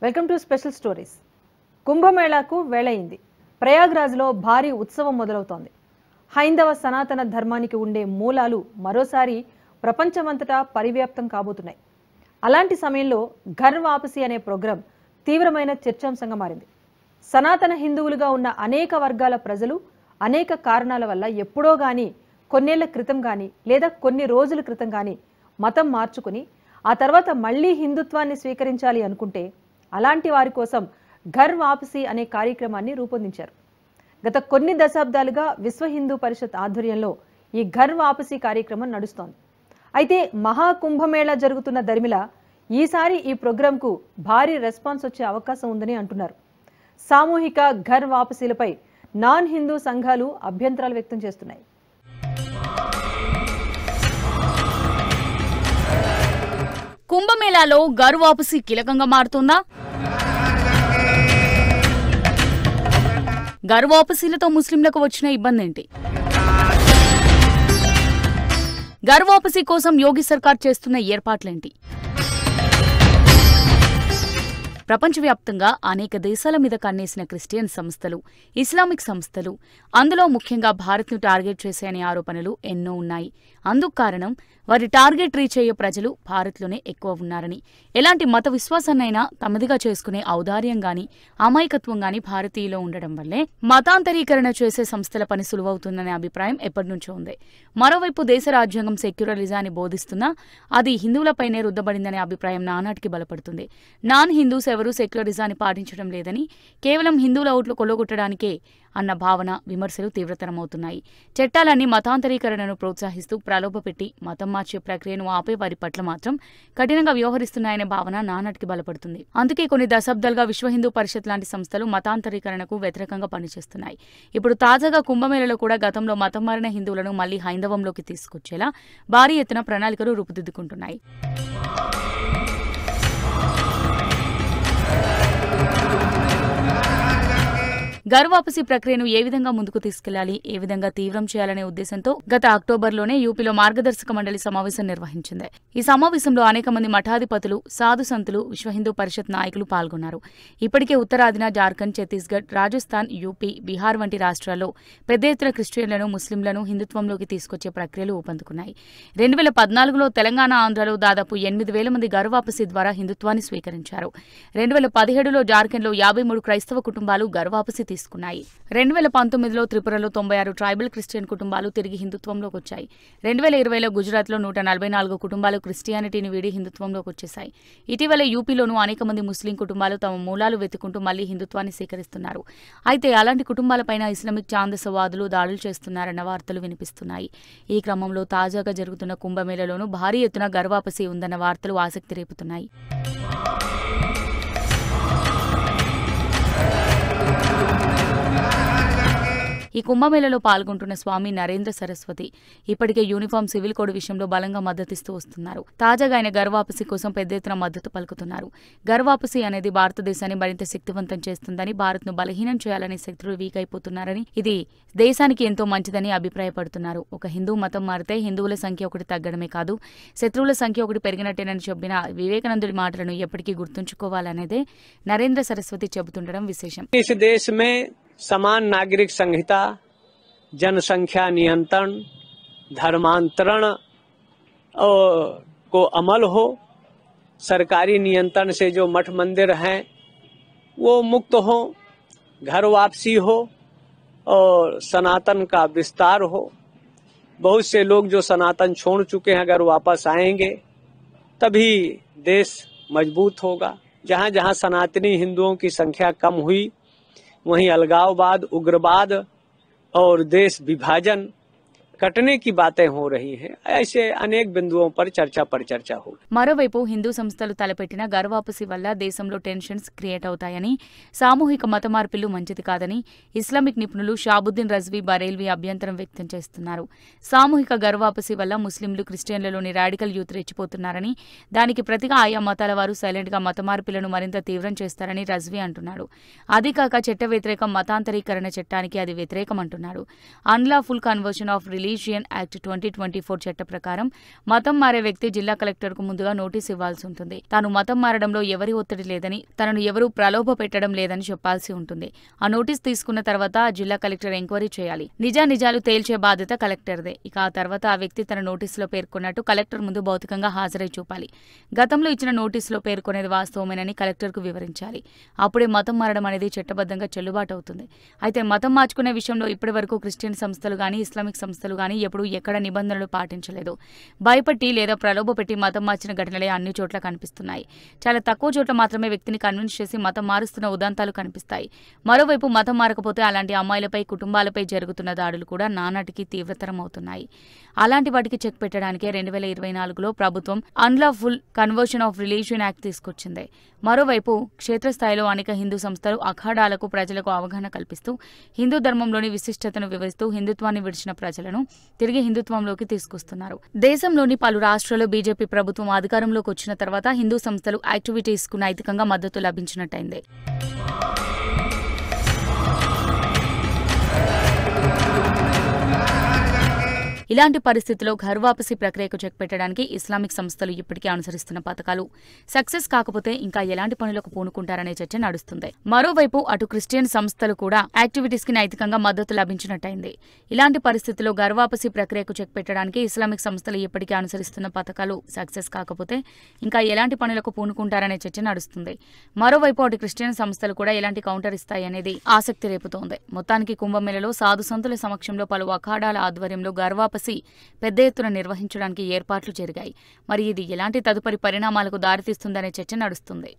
Welcome to special stories. కుంభమేళాకు వేళయింది. ప్రయాగ్రాజ్లో భారీ ఉత్సవం మొదలవుతోంది. హైందవ సనాతన ధర్మానికి ఉండే మూలాలు మరోసారి ప్రపంచమంతటా పరివ్యాప్తం కాబోతున్నాయి. అలాంటి సమయంలో ఘర్ వాపసీ అనే ప్రోగ్రాం తీవ్రమైన చర్చాంశంగా మారింది. సనాతన హిందువులుగా ఉన్న అనేక వర్గాల ప్రజలు అనేక కారణాల వల్ల ఎప్పుడో గాని, కొన్నేళ్ల క్రితం గాని లేదా కొన్ని రోజుల క్రితం గాని మతం మార్చుకుని ఆ తర్వాత మళ్లీ హిందుత్వాన్ని స్వీకరించాలి అనుకుంటే అలాంటి వారి కోసం ఘర్ వాపసీ అనే కార్యక్రమాన్ని రూపొందించారు. గత కొన్ని దశాబ్దాలుగా విశ్వ హిందూ పరిషత్ ఆధ్వర్యంలో ఈ ఘర్ వాపసీ కార్యక్రమం నడుస్తోంది. అయితే మహాకుంభమేళా జరుగుతున్న దరిమిలా ఈసారి ఈ ప్రోగ్రాంకు భారీ రెస్పాన్స్ వచ్చే అవకాశం ఉందని అంటున్నారు. సామూహిక ఘర్ వాపసీలపై నాన్ హిందూ సంఘాలు అభ్యంతరాలు వ్యక్తం చేస్తున్నాయి. కుంభమేళాలో ఘర్ వాపసీ కీలకంగా మారుతుందా? ఘర్ వాపసీలతో ముస్లింలకు వచ్చిన ఇబ్బంది ఏంటి? ఘర్ వాపసీ కోసం యోగి సర్కార్ చేస్తున్న ఏర్పాట్లేంటి? ప్రపంచవ్యాప్తంగా అనేక దేశాల మీద కన్నేసిన క్రిస్టియన్ సంస్థలు, ఇస్లామిక్ సంస్థలు, అందులో ముఖ్యంగా భారత్ను టార్గెట్ చేశాయనే ఆరోపణలు ఎన్నో ఉన్నాయి. అందుకు కారణం వారి టార్గెట్ రీచ్ అయ్యే ప్రజలు భారత్లోనే ఎక్కువ ఉన్నారని, ఎలాంటి మత విశ్వాసాన్నైనా తమదిగా చేసుకునే ఔదార్యం గాని, అమాయకత్వం గాని భారతీయులో ఉండడం వల్లే మతాంతరీకరణ చేసే సంస్థల పని సులువవుతుందనే అభిప్రాయం ఎప్పటినుంచో ఉంది. మరోవైపు దేశ రాజ్యాంగం సెక్యులరిజాన్ని బోధిస్తున్నా అది హిందువులపైనే రుద్దబడిందనే అభిప్రాయం నానాటికి బలపడుతుంది. నాన్ హిందూస్ ఎవరూ సెక్యులరిజాన్ని పాటించడం లేదని, కేవలం హిందువుల ఓట్లు కొల్లగొట్టడానికే అన్న భావన, విమర్శలు తీవ్రతరమవుతున్నాయి. చట్టాలన్నీ మతాంతరీకరణను ప్రోత్సహిస్తూ ప్రలోభపెట్టి మతం మార్చే ప్రక్రియను ఆపే వారి పట్ల మాత్రం కఠినంగా వ్యవహరిస్తున్నాయనే భావన నానాటికి బలపడుతుంది. అందుకే కొన్ని దశాబ్దాలుగా విశ్వ హిందూ పరిషత్ లాంటి సంస్థలు మతాంతరీకరణకు వ్యతిరేకంగా పనిచేస్తున్నాయి. ఇప్పుడు తాజాగా కుంభమేళలో కూడా గతంలో మతం మారిన హిందువులను మళ్లీ హైందవంలోకి తీసుకొచ్చేలా భారీ ఎత్తున ప్రణాళికలు రూపుదిద్దుకుంటున్నాయి. ఘర్ వాపసీ ప్రక్రియను ఏ విధంగా ముందుకు తీసుకెళ్లాలి, ఏ విధంగా తీవ్రం చేయాలనే ఉద్దేశంతో గత అక్టోబర్లోనే యూపీలో మార్గదర్శక మండలి సమావేశం నిర్వహించింది. ఈ సమావేశంలో అనేక మంది మఠాధిపతులు, సాధు సంతులు, విశ్వ హిందూ పరిషత్ నాయకులు పాల్గొన్నారు. ఇప్పటికే ఉత్తరాదిన జార్ఖండ్, ఛత్తీస్గఢ్, రాజస్థాన్, యూపీ, బీహార్ వంటి రాష్ట్రాల్లో పెద్ద ఎత్తున క్రిస్టియన్లను, ముస్లింలను హిందుత్వంలోకి తీసుకొచ్చే ప్రక్రియలు ఊపందుకున్నాయి. 2014లో తెలంగాణ, ఆంధ్రలో దాదాపు 8,000 మంది ఘర్ వాపసీ ద్వారా హిందుత్వాన్ని స్వీకరించారు. 2017లో జార్ఖండ్లో 53 క్రైస్తవ కుటుంబాలు ఘర్ వాపసీ తీసుకున్నాయి. 2019లో త్రిపురలో 96 ట్రైబల్ క్రిస్టియన్ కుటుంబాలు తిరిగి హిందుత్వంలోకి వచ్చాయి. 2020లో గుజరాత్లో 144 కుటుంబాలు క్రిస్టియానిటీని వీడి హిందుత్వంలోకి వచ్చేశాయి. ఇటీవల యూపీలోనూ అనేక మంది ముస్లిం కుటుంబాలు తమ మూలాలు వెతుకుంటూ మళ్లీ హిందుత్వాన్ని స్వీకరిస్తున్నారు. అయితే అలాంటి కుటుంబాలపైన ఇస్లామిక్ ఛాందసవాదులు దాడులు చేస్తున్నారన్న వార్తలు వినిపిస్తున్నాయి. ఈ క్రమంలో తాజాగా జరుగుతున్న కుంభమేళలోనూ భారీ ఎత్తున ఘర్ వాపసీ ఉందన్న వార్తలు ఆసక్తి రేపుతున్నాయి. ఈ కుంభమేళలో పాల్గొంటున్న స్వామి నరేంద్ర సరస్వతి ఇప్పటికే యూనిఫామ్ సివిల్ కోడ్ విషయంలో బలంగా మద్దతిస్తూ వస్తున్నారు. తాజాగా ఆయన ఘర్ వాపసీ కోసం పెద్ద ఎత్తున మద్దతు పలుకుతున్నారు. ఘర్ వాపసీ అనేది భారతదేశాన్ని మరింత శక్తివంతం చేస్తుందని, భారత్ను బలహీనం చేయాలని శక్తులు వీక్ అయిపోతున్నారని, ఇది దేశానికి ఎంతో మంచిదని అభిప్రాయపడుతున్నారు. ఒక హిందూ మతం మారితే హిందువుల సంఖ్య ఒకటి తగ్గడమే కాదు, శత్రువుల సంఖ్య ఒకటి పెరిగినట్టేనని చెప్పిన వివేకానందుడి మాటలను ఎప్పటికీ గుర్తుంచుకోవాలనేదే నరేంద్ర సరస్వతి చెబుతుండడం విశేషం. समान नागरिक संहिता, जनसंख्या नियंत्रण, धर्मांतरण को अमल हो, सरकारी नियंत्रण से जो मठ मंदिर हैं वो मुक्त हो, घर वापसी हो और सनातन का विस्तार हो. बहुत से लोग जो सनातन छोड़ चुके हैं अगर वापस आएंगे तभी देश मजबूत होगा. जहाँ जहाँ सनातनी हिंदुओं की संख्या कम हुई वहीं अलगाववाद, उग्रवाद और देश विभाजन कटने की बातें हो रही हैं. ऐसे अनेक बिंदुओं पर चर्चा हो. మరోవైపు హిందూ సంస్థలు తలపెట్టిన ఘర్ వాపసీ వల్ల దేశంలో టెన్షన్స్ క్రియేట్ అవుతాయని, సామూహిక మత మార్పిళ్లు మంచిది కాదని ఇస్లామిక్ నిపుణులు షాబుద్దీన్ రజ్వీ బరేల్వీ అభ్యంతరం వ్యక్తం చేస్తున్నారు. సామూహిక ఘర్ వాపసీ వల్ల ముస్లింలు, క్రిస్టియన్లలోని రాడికల్ యూత్ రెచ్చిపోతున్నారని, దానికి ప్రతిగా ఆయా మతాల వారు సైలెంట్గా మత మార్పిళ్లను మరింత తీవ్రం చేస్తారని రజ్వీ అంటున్నాడు. అదికాక చట్ట వ్యతిరేకం మతాంతరీకరణ చట్టానికి అది వ్యతిరేకం అంటున్నాడు. Unlawful conversion of religion act 2024 చట్ట ప్రకారం మతం మారే వ్యక్తి జిల్లా కలెక్టర్కు ముందుగా నోటీసు ఇవ్వాల్సి ఉంటుంది. తాను మతం మారడంలో ఎవరి ఒత్తిడి లేదని, తనను ఎవరూ ప్రలోభ పెట్టడం లేదని చెప్పాల్సి ఉంటుంది. ఆ నోటీసు తీసుకున్న తర్వాత జిల్లా కలెక్టర్ ఎంక్వైరీ చేయాలి. నిజానిజాలు తేల్చే బాధ్యత కలెక్టర్దే. ఇక ఆ తర్వాత ఆ వ్యక్తి తన నోటీసులో పేర్కొన్నట్టు కలెక్టర్ ముందు భౌతికంగా హాజరై చూపాలి. గతంలో ఇచ్చిన నోటీసులో పేర్కొనేది వాస్తవమేనని కలెక్టర్కు వివరించాలి. అప్పుడే మతం మారడం అనేది చట్టబద్ధంగా చెల్లుబాటు అవుతుంది. అయితే మతం మార్చుకునే విషయంలో ఇప్పటి వరకు క్రిస్టియన్ సంస్థలు గానీ, ఇస్లామిక్ సంస్థలు గానీ ఎప్పుడూ ఎక్కడ నిబంధనలు పాటించలేదు. భయపెట్టి లేదా ప్రలోభ పెట్టి మతం మార్చిన ఘటనలే అన్ని చోట్ల కనిపిస్తున్నాయి. చాలా తక్కువ చోట్ల మాత్రమే వ్యక్తిని కన్విన్స్ చేసి మతం మారుస్తున్న ఉదంతాలు కనిపిస్తాయి. మరోవైపు మతం మారకపోతే అలాంటి అమ్మాయిలపై, కుటుంబాలపై జరుగుతున్న దాడులు కూడా నానాటికి తీవ్రతరం అవుతున్నాయి. అలాంటి వాటికి చెక్ పెట్టడానికే 2024లో ప్రభుత్వం unlawful conversion of religion act తీసుకొచ్చింది. మరోవైపు క్షేత్రస్థాయిలో అనేక హిందూ సంస్థలు అఖాడాలకు ప్రజలకు అవగాహన కల్పిస్తూ హిందూ ధర్మంలోని విశిష్టతను వివరిస్తూ హిందుత్వాన్ని విడిచిన ప్రజలను తిరిగి హిందుత్వంలోకి తీసుకొస్తున్నారు. దేశంలోని పలు రాష్ట్రాల్లో బీజేపీ ప్రభుత్వం అధికారంలోకి వచ్చిన తర్వాత హిందూ సంస్థలు యాక్టివిటీస్కు నైతికంగా మద్దతు లభించినట్టయింది. ఇలాంటి పరిస్థితుల్లో ఘర్ వాపసీ ప్రక్రియకు చెక్ పెట్టడానికి ఇస్లామిక్ సంస్థలు ఇప్పటికే అనుసరిస్తున్న పథకాలు సక్సెస్ కాకపోతే ఇంకా ఎలాంటి పనులకు పూనుకుంటారనే చర్చ నడుస్తుంది. మరోవైపు అటు క్రిస్టియన్ సంస్థలు కూడా యాక్టివిటీస్ కి నైతికంగా మద్దతు లభించినట్టయింది. ఇలాంటి పరిస్థితుల్లో ఘర్ వాపసీ ప్రక్రియకు చెక్ పెట్టడానికి ఇస్లామిక్ సంస్థలు ఇప్పటికే అనుసరిస్తున్న పథకాలు సక్సెస్ కాకపోతే ఇంకా ఎలాంటి పనులకు పూనుకుంటారనే చర్చ నడుస్తుంది. మరోవైపు అటు క్రిస్టియన్ సంస్థలు కూడా ఎలాంటి కౌంటర్ ఇస్తాయనేది ఆసక్తి రేపుతోంది. మొత్తానికి కుంభమేళలో సాధు సంతుల సమక్షంలో పలు అఖాడాల ఆధ్వర్యంలో ఘర్ వాపసీ పెద్ద ఎత్తున నిర్వహించడానికి ఏర్పాట్లు జరిగాయి. మరి ఇది ఎలాంటి తదుపరి పరిణామాలకు దారితీస్తుందనే చర్చ నడుస్తుంది.